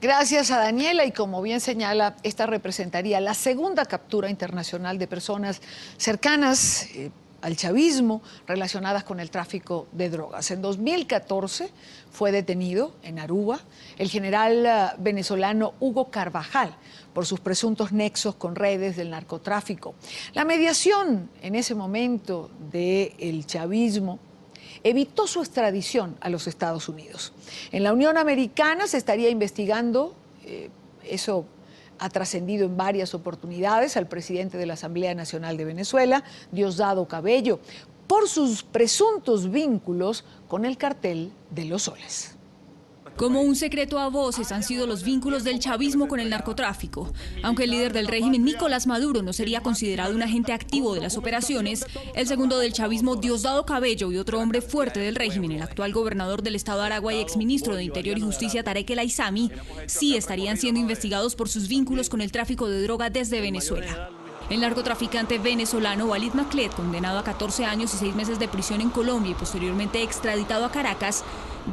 Gracias a Daniela, y como bien señala, esta representaría la segunda captura internacional de personas cercanas al chavismo relacionadas con el tráfico de drogas. En 2014 fue detenido en Aruba el general venezolano Hugo Carvajal por sus presuntos nexos con redes del narcotráfico. La mediación en ese momento del chavismo evitó su extradición a los Estados Unidos. En la Unión Americana se estaría investigando, eso ha trascendido en varias oportunidades, al presidente de la Asamblea Nacional de Venezuela, Diosdado Cabello, por sus presuntos vínculos con el cartel de los soles. Como un secreto a voces han sido los vínculos del chavismo con el narcotráfico. Aunque el líder del régimen, Nicolás Maduro, no sería considerado un agente activo de las operaciones, el segundo del chavismo, Diosdado Cabello, y otro hombre fuerte del régimen, el actual gobernador del estado de Aragua y exministro de Interior y Justicia, Tarek El Aissami, sí estarían siendo investigados por sus vínculos con el tráfico de droga desde Venezuela. El narcotraficante venezolano Walid Maclet, condenado a 14 años y 6 meses de prisión en Colombia y posteriormente extraditado a Caracas,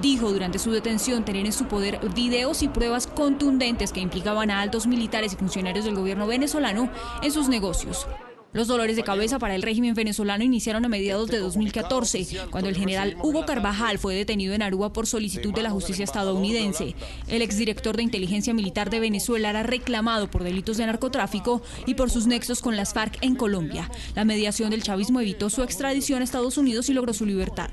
dijo durante su detención tener en su poder videos y pruebas contundentes que implicaban a altos militares y funcionarios del gobierno venezolano en sus negocios. Los dolores de cabeza para el régimen venezolano iniciaron a mediados de 2014, cuando el general Hugo Carvajal fue detenido en Aruba por solicitud de la justicia estadounidense. El exdirector de inteligencia militar de Venezuela era reclamado por delitos de narcotráfico y por sus nexos con las FARC en Colombia. La mediación del chavismo evitó su extradición a Estados Unidos y logró su libertad.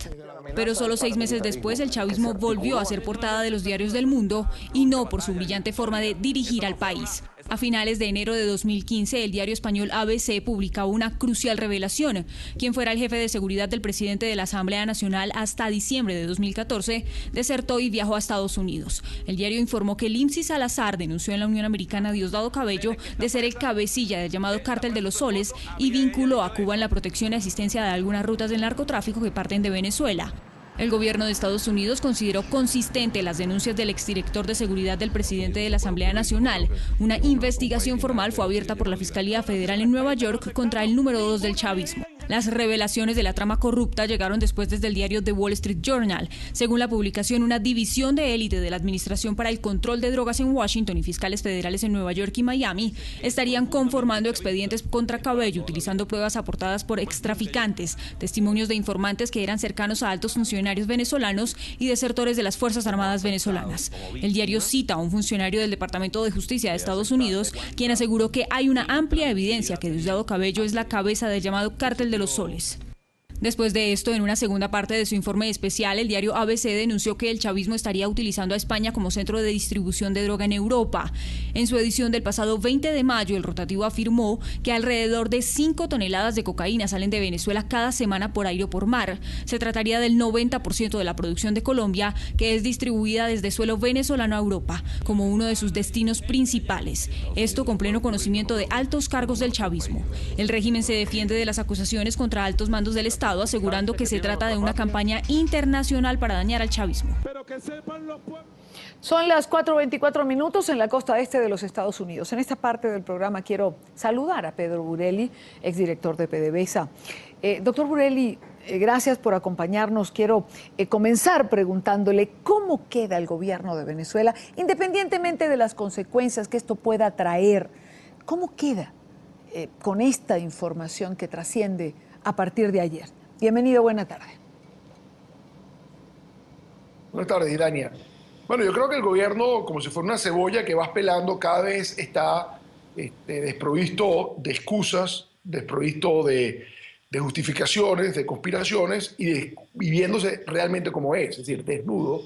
Pero solo 6 meses después, el chavismo volvió a ser portada de los diarios del mundo, y no por su brillante forma de dirigir al país. A finales de enero de 2015, el diario español ABC publicaba una crucial revelación. Quien fuera el jefe de seguridad del presidente de la Asamblea Nacional hasta diciembre de 2014, desertó y viajó a Estados Unidos. El diario informó que Limsi Salazar denunció en la Unión Americana a Diosdado Cabello de ser el cabecilla del llamado Cártel de los Soles y vinculó a Cuba en la protección y asistencia de algunas rutas del narcotráfico que parten de Venezuela. El gobierno de Estados Unidos consideró consistente las denuncias del exdirector de seguridad del presidente de la Asamblea Nacional. Una investigación formal fue abierta por la Fiscalía Federal en Nueva York contra el número 2 del chavismo. Las revelaciones de la trama corrupta llegaron después desde el diario The Wall Street Journal. Según la publicación, una división de élite de la Administración para el Control de Drogas en Washington y fiscales federales en Nueva York y Miami estarían conformando expedientes contra Cabello, utilizando pruebas aportadas por extraficantes, testimonios de informantes que eran cercanos a altos funcionarios venezolanos y desertores de las Fuerzas Armadas venezolanas. El diario cita a un funcionario del Departamento de Justicia de Estados Unidos, quien aseguró que hay una amplia evidencia que Diosdado Cabello es la cabeza del llamado Cártel de los Soles. Después de esto, en una segunda parte de su informe especial, el diario ABC denunció que el chavismo estaría utilizando a España como centro de distribución de droga en Europa. En su edición del pasado 20 de mayo, el rotativo afirmó que alrededor de 5 toneladas de cocaína salen de Venezuela cada semana por aire o por mar. Se trataría del 90% de la producción de Colombia, que es distribuida desde suelo venezolano a Europa, como uno de sus destinos principales. Esto con pleno conocimiento de altos cargos del chavismo. El régimen se defiende de las acusaciones contra altos mandos del Estado, asegurando que se trata de una campaña internacional para dañar al chavismo. Son las 4:24 minutos en la costa este de los Estados Unidos. En esta parte del programa quiero saludar a Pedro Burelli, exdirector de PDVSA. Doctor Burelli, gracias por acompañarnos. Quiero comenzar preguntándole cómo queda el gobierno de Venezuela, independientemente de las consecuencias que esto pueda traer. ¿Cómo queda con esta información que trasciende a partir de ayer? Bienvenido, buena tarde. Buenas tardes, Irania. Bueno, yo creo que el gobierno, como si fuera una cebolla que vas pelando, cada vez está desprovisto de excusas, desprovisto de justificaciones, de conspiraciones y viviéndose realmente como es decir, desnudo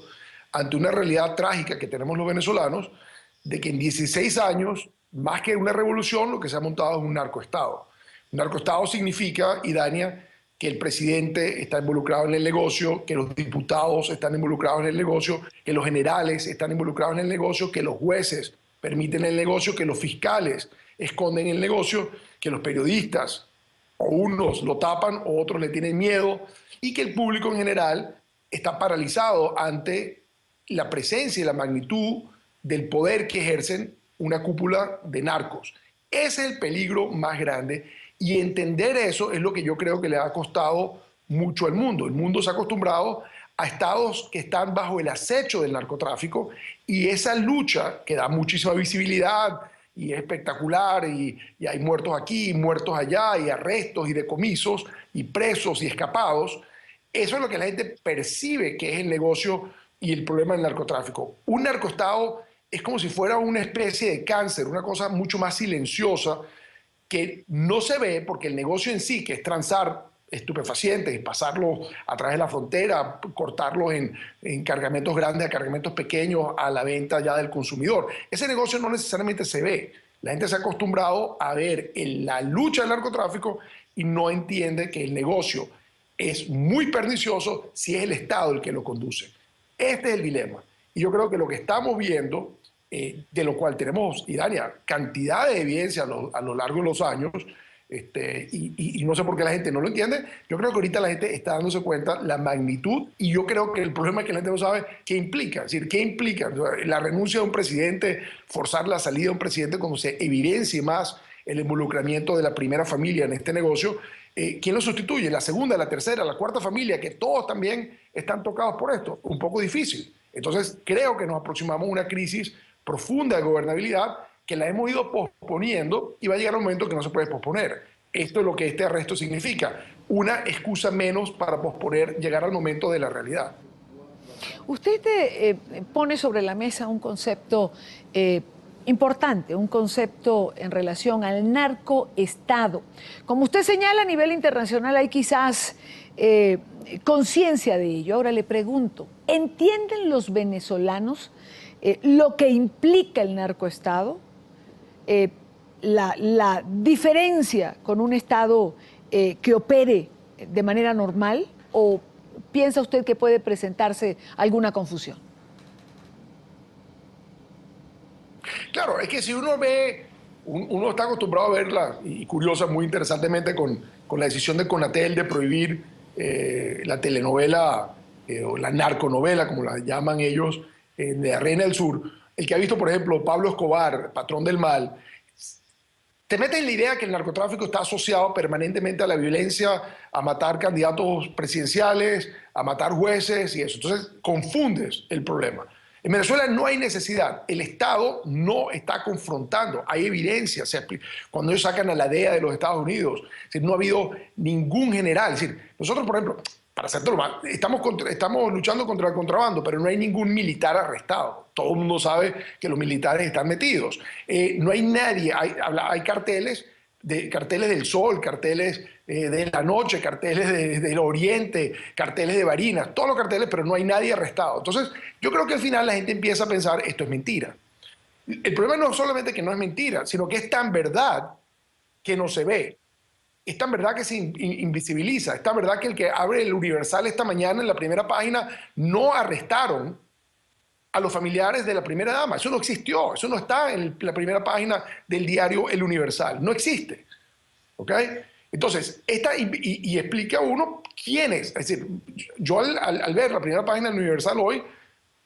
ante una realidad trágica que tenemos los venezolanos, de que en 16 años, más que una revolución, lo que se ha montado es un narcoestado. Un narcoestado significa, Irania, que el presidente está involucrado en el negocio, que los diputados están involucrados en el negocio, que los generales están involucrados en el negocio, que los jueces permiten el negocio, que los fiscales esconden el negocio, que los periodistas, o unos lo tapan o otros le tienen miedo, y que el público en general está paralizado ante la presencia y la magnitud del poder que ejercen una cúpula de narcos. Ese es el peligro más grande. Y entender eso es lo que yo creo que le ha costado mucho al mundo. El mundo se ha acostumbrado a estados que están bajo el acecho del narcotráfico Y esa lucha que da muchísima visibilidad y es espectacular y hay muertos aquí, muertos allá, y arrestos y decomisos y presos y escapados, eso es lo que la gente percibe que es el negocio y el problema del narcotráfico. Un narcoestado es como si fuera una especie de cáncer, una cosa mucho más silenciosa que no se ve porque el negocio en sí, que es transar estupefacientes y pasarlos a través de la frontera, cortarlos en cargamentos grandes a cargamentos pequeños a la venta ya del consumidor. Ese negocio no necesariamente se ve. La gente se ha acostumbrado a ver la lucha del narcotráfico y no entiende que el negocio es muy pernicioso si es el Estado el que lo conduce. Este es el dilema. Y yo creo que lo que estamos viendo, de lo cual tenemos, Idania, cantidad de evidencia a lo largo de los años, y no sé por qué la gente no lo entiende. Yo creo que ahorita la gente está dándose cuenta la magnitud, y yo creo que el problema es que la gente no sabe qué implica. Es decir, qué implica la renuncia de un presidente, forzar la salida de un presidente cuando se evidencie más el involucramiento de la primera familia en este negocio. ¿Quién lo sustituye? ¿La segunda, la tercera, la cuarta familia? Que todos también están tocados por esto. Un poco difícil. Entonces, creo que nos aproximamos a una crisis profunda de gobernabilidad que la hemos ido posponiendo y va a llegar un momento que no se puede posponer. Esto es lo que este arresto significa. Una excusa menos para posponer llegar al momento de la realidad. Usted pone sobre la mesa un concepto importante, un concepto en relación al narcoestado. Como usted señala, a nivel internacional hay quizás conciencia de ello. Ahora le pregunto, ¿entienden los venezolanos lo que implica el narcoestado? La diferencia con un Estado que opere de manera normal, ¿o piensa usted que puede presentarse alguna confusión? Claro, es que si uno ve, uno está acostumbrado a verla, y curiosa, muy interesantemente, con la decisión de Conatel de prohibir la telenovela o la narconovela, como la llaman ellos, de la Reina del Sur. El que ha visto, por ejemplo, Pablo Escobar, Patrón del Mal, te mete en la idea que el narcotráfico está asociado permanentemente a la violencia, a matar candidatos presidenciales, a matar jueces y eso. Entonces, confundes el problema. En Venezuela no hay necesidad. El Estado no está confrontando. Hay evidencia. Cuando ellos sacan a la DEA de los Estados Unidos, es decir, no ha habido ningún general. Es decir, nosotros, por ejemplo, para hacértelo más, estamos luchando contra el contrabando, pero no hay ningún militar arrestado. Todo el mundo sabe que los militares están metidos. No hay nadie. Hay carteles del Sol, carteles de la noche, carteles del Oriente, carteles de Barinas, todos los carteles, pero no hay nadie arrestado. Entonces, yo creo que al final la gente empieza a pensar, esto es mentira. El problema no es solamente que no es mentira, sino que es tan verdad que no se ve. Es tan verdad que se invisibiliza. Es tan verdad que el que abre el Universal esta mañana en la primera página no arrestaron a los familiares de la primera dama. Eso no existió. Eso no está en la primera página del diario El Universal. No existe. ¿Ok? Entonces, y explica a uno quién es. Es decir, yo al ver la primera página del Universal hoy,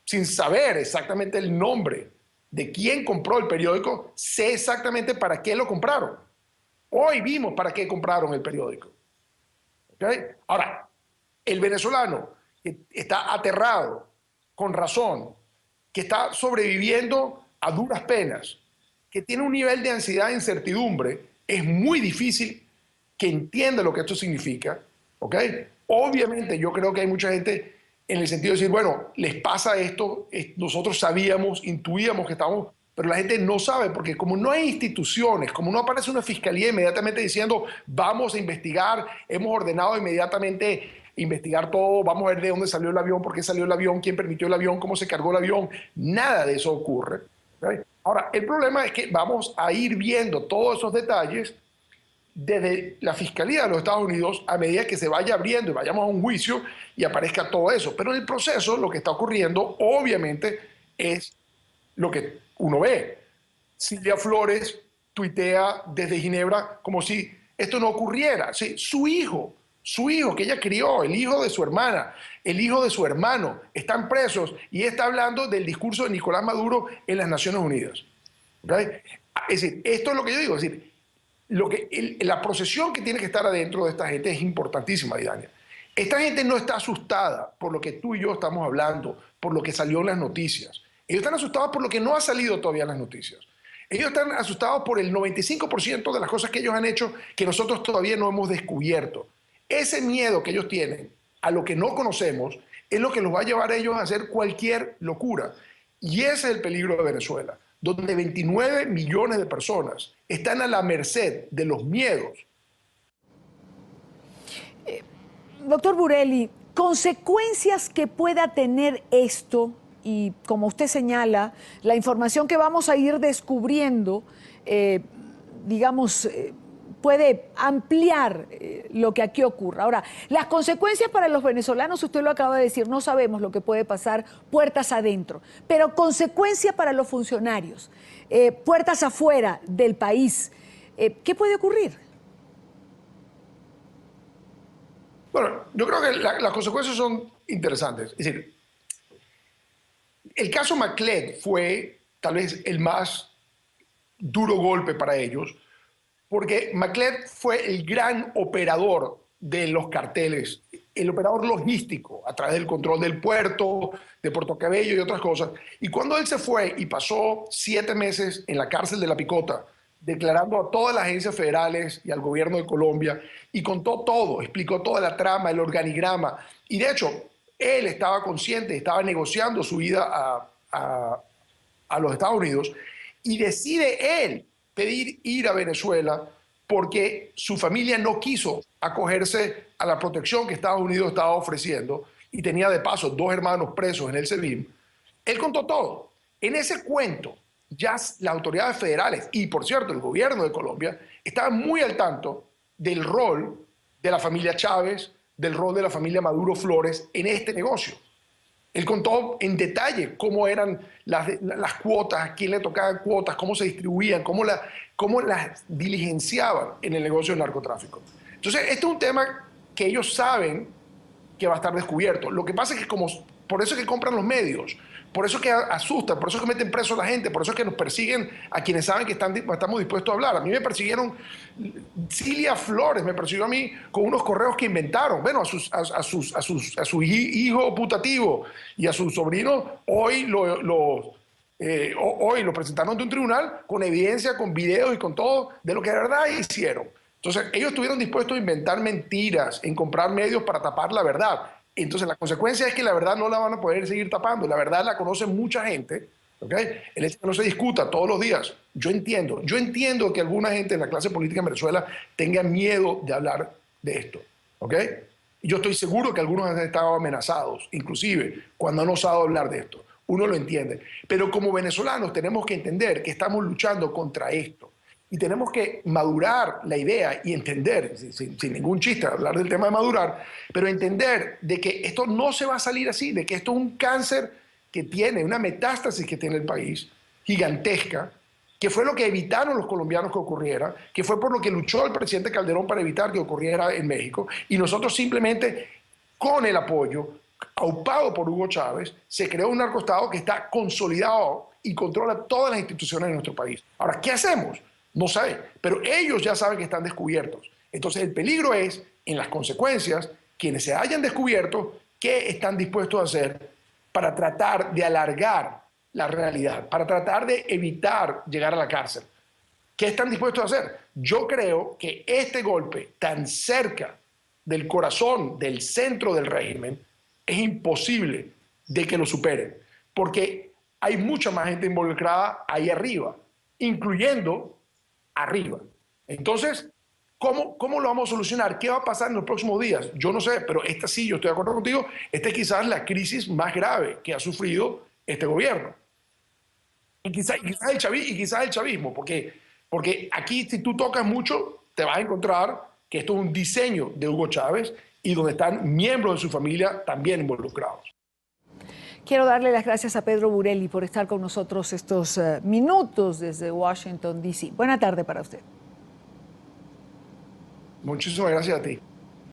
sin saber exactamente el nombre de quién compró el periódico, sé exactamente para qué lo compraron. Hoy vimos para qué compraron el periódico. ¿Okay? Ahora, el venezolano que está aterrado, con razón, que está sobreviviendo a duras penas, que tiene un nivel de ansiedad e incertidumbre, es muy difícil que entienda lo que esto significa. ¿Okay? Obviamente yo creo que hay mucha gente en el sentido de decir, bueno, les pasa esto, nosotros sabíamos, intuíamos que estábamos... Pero la gente no sabe, porque como no hay instituciones, como no aparece una fiscalía inmediatamente diciendo vamos a investigar, hemos ordenado inmediatamente investigar todo, vamos a ver de dónde salió el avión, por qué salió el avión, quién permitió el avión, cómo se cargó el avión, nada de eso ocurre. ¿Okay? Ahora, el problema es que vamos a ir viendo todos esos detalles desde la Fiscalía de los Estados Unidos a medida que se vaya abriendo y vayamos a un juicio y aparezca todo eso. Pero en el proceso lo que está ocurriendo obviamente es lo que uno ve. Silvia Flores tuitea desde Ginebra como si esto no ocurriera. Sí, su hijo que ella crió, el hijo de su hermana, el hijo de su hermano, están presos y está hablando del discurso de Nicolás Maduro en las Naciones Unidas. ¿Okay? Es decir, esto es lo que yo digo, es decir, la procesión que tiene que estar adentro de esta gente es importantísima, Idania. Esta gente no está asustada por lo que tú y yo estamos hablando, por lo que salió en las noticias. Ellos están asustados por lo que no ha salido todavía en las noticias. Ellos están asustados por el 95% de las cosas que ellos han hecho que nosotros todavía no hemos descubierto. Ese miedo que ellos tienen a lo que no conocemos es lo que los va a llevar a ellos a hacer cualquier locura. Y ese es el peligro de Venezuela, donde 29 millones de personas están a la merced de los miedos. Doctor Burelli, consecuencias que pueda tener esto, y como usted señala, la información que vamos a ir descubriendo, puede ampliar lo que aquí ocurra. Ahora, las consecuencias para los venezolanos, usted lo acaba de decir, no sabemos lo que puede pasar puertas adentro, pero consecuencia para los funcionarios, puertas afuera del país, ¿qué puede ocurrir? Bueno, yo creo que las consecuencias son interesantes. Es decir, el caso Macled fue tal vez el más duro golpe para ellos, porque Macled fue el gran operador de los carteles, el operador logístico a través del control del puerto, de Puerto Cabello y otras cosas. Y cuando él se fue y pasó 7 meses en la cárcel de La Picota, declarando a todas las agencias federales y al gobierno de Colombia, y contó todo, explicó toda la trama, el organigrama, y de hecho, él estaba consciente, estaba negociando su ida a los Estados Unidos, y decide él pedir ir a Venezuela porque su familia no quiso acogerse a la protección que Estados Unidos estaba ofreciendo, y tenía de paso 2 hermanos presos en el SEBIN. Él contó todo. En ese cuento, ya las autoridades federales y, por cierto, el gobierno de Colombia estaban muy al tanto del rol de la familia Chávez, del rol de la familia Maduro Flores en este negocio. Él contó en detalle cómo eran las cuotas, a quién le tocaban cuotas, cómo se distribuían, cómo las diligenciaban en el negocio del narcotráfico. Entonces, este es un tema que ellos saben que va a estar descubierto. Lo que pasa es que por eso es que compran los medios, por eso es que asustan, por eso es que meten preso a la gente, por eso es que nos persiguen a quienes saben que estamos dispuestos a hablar. A mí me persiguieron, Cilia Flores me persiguió a mí con unos correos que inventaron. Bueno, a su hijo putativo y a su sobrino hoy lo presentaron ante un tribunal con evidencia, con videos y con todo de lo que de verdad hicieron. Entonces, ellos estuvieron dispuestos a inventar mentiras, en comprar medios para tapar la verdad. Entonces, la consecuencia es que la verdad no la van a poder seguir tapando. La verdad la conoce mucha gente, ¿ok? El hecho de que no se discuta todos los días. Yo entiendo que alguna gente en la clase política en Venezuela tenga miedo de hablar de esto, ¿ok? Y yo estoy seguro que algunos han estado amenazados, inclusive cuando han osado hablar de esto. Uno lo entiende. Pero como venezolanos tenemos que entender que estamos luchando contra esto. Y tenemos que madurar la idea y entender, sin ningún chiste, hablar del tema de madurar, pero entender de que esto no se va a salir así, de que esto es un cáncer que tiene, una metástasis que tiene el país, gigantesca, que fue lo que evitaron los colombianos que ocurriera, que fue por lo que luchó el presidente Calderón para evitar que ocurriera en México, y nosotros simplemente, con el apoyo, aupado por Hugo Chávez, se creó un narcoestado que está consolidado y controla todas las instituciones de nuestro país. Ahora, ¿qué hacemos? No sé, pero ellos ya saben que están descubiertos. Entonces el peligro es, en las consecuencias, quienes se hayan descubierto, qué están dispuestos a hacer para tratar de alargar la realidad, para tratar de evitar llegar a la cárcel. ¿Qué están dispuestos a hacer? Yo creo que este golpe tan cerca del corazón, del centro del régimen, es imposible de que lo superen, porque hay mucha más gente involucrada ahí arriba, incluyendo arriba. Entonces, ¿cómo lo vamos a solucionar? ¿Qué va a pasar en los próximos días? Yo no sé, pero esta sí, yo estoy de acuerdo contigo, esta es quizás la crisis más grave que ha sufrido este gobierno. Y quizás el chavismo, porque aquí si tú tocas mucho, te vas a encontrar que esto es un diseño de Hugo Chávez y donde están miembros de su familia también involucrados. Quiero darle las gracias a Pedro Burelli por estar con nosotros estos minutos desde Washington, D.C. Buena tarde para usted. Muchísimas gracias a ti.